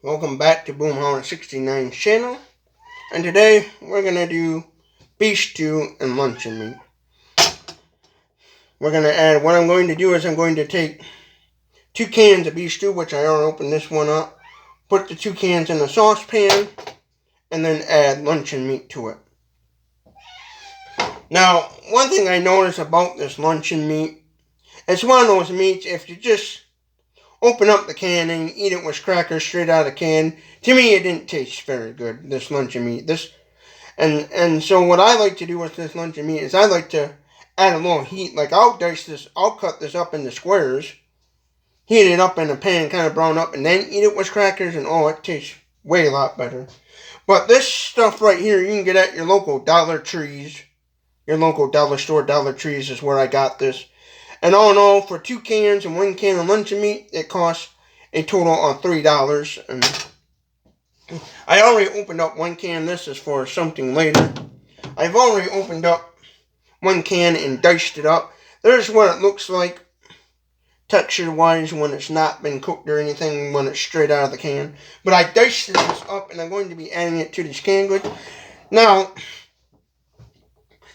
Welcome back to Boomhauer69's channel. And today we're going to do beef stew and luncheon meat. What I'm going to do is I'm going to take 2 cans of beef stew, which I already opened this one up, put the 2 cans in a saucepan, and then add luncheon meat to it. Now, one thing I noticed about this luncheon meat, it's one of those meats, if you just open up the can and eat it with crackers straight out of the can, to me it didn't taste very good, this luncheon meat. And so what I like to do with this luncheon meat is I like to add a little heat. Like I'll cut this up into squares, heat it up in a pan, kind of brown up, and then eat it with crackers, and oh, it tastes way a lot better. But this stuff right here, you can get at your local Dollar Trees. Your local dollar store, Dollar Trees, is where I got this. And all in all, for 2 cans and 1 can of luncheon meat, it costs a total of $3. And I already opened up 1 can. This is for something later. I've already opened up 1 can and diced it up. There's what it looks like texture-wise when it's not been cooked or anything, when it's straight out of the can. But I diced this up, and I'm going to be adding it to these canned goods. Now,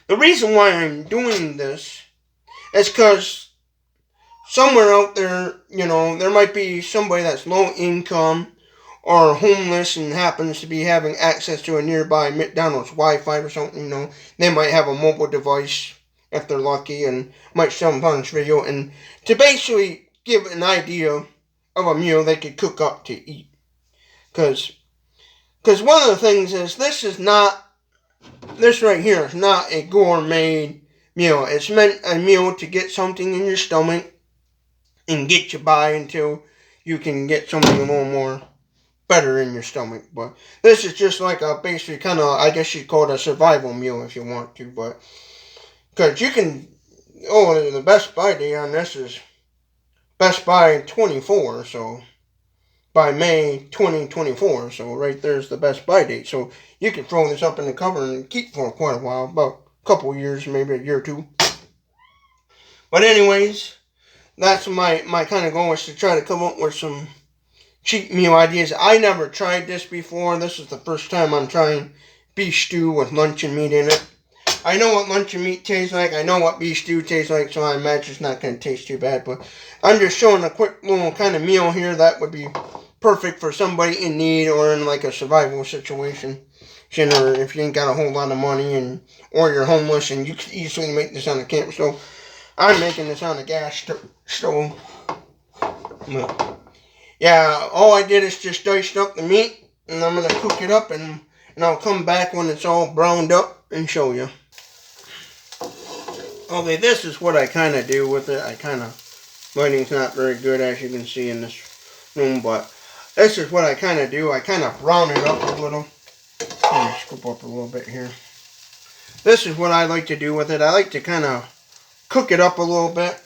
the reason why I'm doing this is because somewhere out there, there might be somebody that's low income or homeless and happens to be having access to a nearby McDonald's Wi-Fi or something, They might have a mobile device if they're lucky and might stumble upon this video, and to basically give an idea of a meal they could cook up to eat. Because one of the things is this right here is not a gourmet meal. It's meant a meal to get something in your stomach and get you by until you can get something a little more better in your stomach. But this is just like a basic kind of, I guess you'd call it a survival meal if you want to. But because you can, the Best Buy day on this is Best Buy 24, so by May 2024, so right there's the Best Buy date. So you can throw this up in the cover and keep for quite a while, about a couple of years, maybe a year or two. But anyways, that's my kind of goal, is to try to come up with some cheap meal ideas. I never tried this before. This is the first time I'm trying beef stew with luncheon meat in it. I know what luncheon meat tastes like. I know what beef stew tastes like, so I imagine it's not going to taste too bad. But I'm just showing a quick little kind of meal here that would be perfect for somebody in need or in like a survival situation. Or if you ain't got a whole lot of money or you're homeless and you could easily make this on a camp stove. I'm making this on a gas stove. But yeah, all I did is just diced up the meat, and I'm going to cook it up, and I'll come back when it's all browned up and show you. Okay, this is what I kind of do with it. Lighting's not very good, as you can see in this room, but this is what I kind of do. I kind of brown it up a little. Let me scoop up a little bit here. This is what I like to do with it. I like to kind of cook it up a little bit.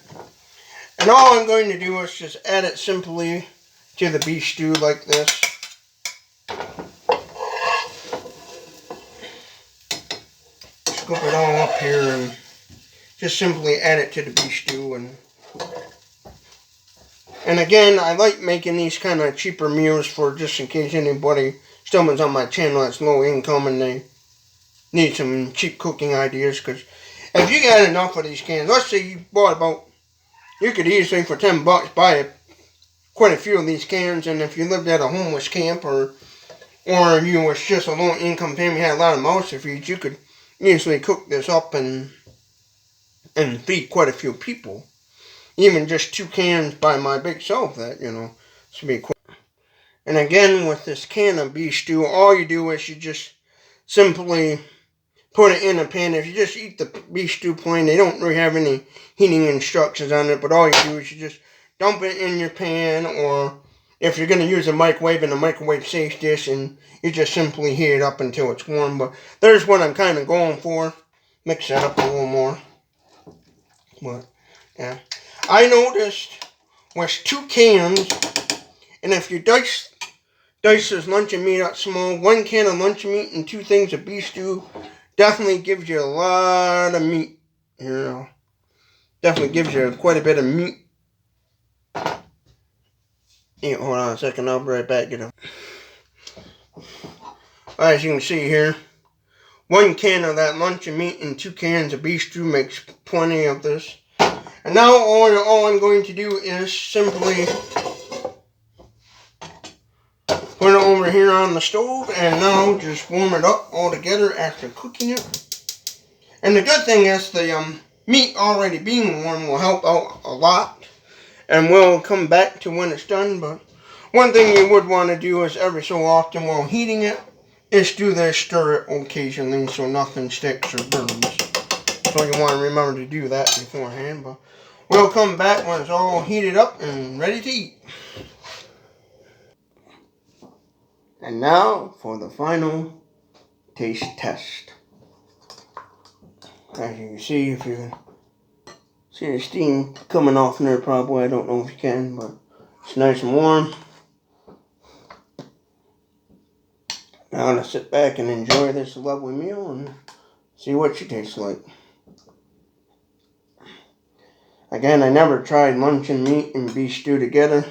And all I'm going to do is just add it simply to the beef stew like this. Scoop it all up here and just simply add it to the beef stew. And again, I like making these kind of cheaper meals for just in case anybody stumbles on my channel that's low income and they need some cheap cooking ideas. Because if you got enough of these cans, let's say you bought you could easily for $10 buy quite a few of these cans. And if you lived at a homeless camp or you was just a low income family, had a lot of mouths to feed, you could easily cook this up and feed quite a few people. Even just 2 cans by my big self, that, should be quick. And again, with this can of beef stew, all you do is you just simply put it in a pan. If you just eat the beef stew plain, they don't really have any heating instructions on it, but all you do is you just dump it in your pan, or if you're going to use a microwave, in a microwave safe dish, and you just simply heat it up until it's warm. But there's what I'm kind of going for. Mix that up a little more. But, yeah. I noticed with 2 cans, and if you dice this luncheon meat up small, 1 can of luncheon meat and 2 things of beef stew definitely gives you a lot of meat. Definitely gives you quite a bit of meat. Hold on a second, I'll be right back. As you can see here, 1 can of that luncheon meat and 2 cans of beef stew makes plenty of this. And now all I'm going to do is simply put it over here on the stove and now just warm it up all together after cooking it. And the good thing is the meat already being warm will help out a lot. And we'll come back to when it's done. But one thing you would want to do is every so often while heating it is do this, stir it occasionally so nothing sticks or burns. So you want to remember to do that beforehand. But we'll come back when it's all heated up and ready to eat. And now for the final taste test. As you can see, if you can see the steam coming off in there probably, I don't know if you can, but it's nice and warm. Now I'm going to sit back and enjoy this lovely meal and see what she tastes like. Again, I never tried luncheon meat and beef stew together.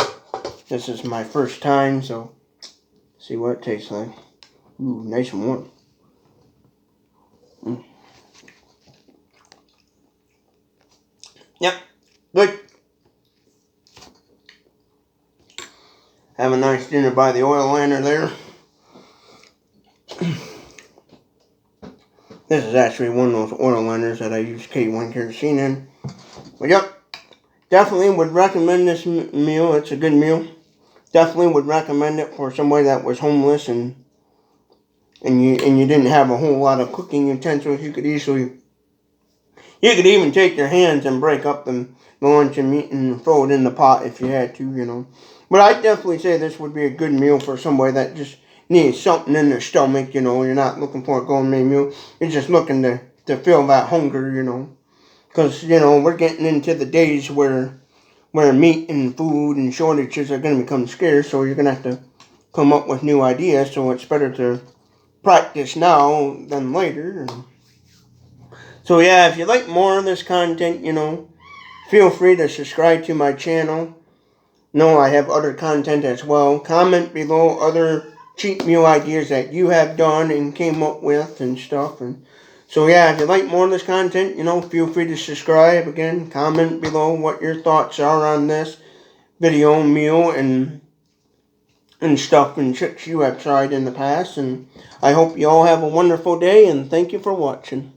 This is my first time, so see what it tastes like. Ooh, nice and warm. Yep, good. Have a nice dinner by the oil liner there. This is actually one of those oil liners that I use K1 kerosene in. But yep, definitely would recommend this meal. It's a good meal. Definitely would recommend it for somebody that was homeless and you didn't have a whole lot of cooking utensils. You could even take your hands and break up the luncheon meat and throw it in the pot if you had to, you know. But I'd definitely say this would be a good meal for somebody that just needs something in their stomach, you know. You're not looking for a gourmet meal. You're just looking to fill that hunger, you know. Because, you know, we're getting into the days where meat and food and shortages are going to become scarce. So you're going to have to come up with new ideas. So it's better to practice now than later. So yeah, if you like more of this content, you know, feel free to subscribe to my channel. No, I have other content as well. Comment below other cheap meal ideas that you have done and came up with and stuff. And so yeah, if you like more of this content, you know, feel free to subscribe. Again, comment below what your thoughts are on this video meal and stuff and tricks you have tried in the past. And I hope you all have a wonderful day and thank you for watching.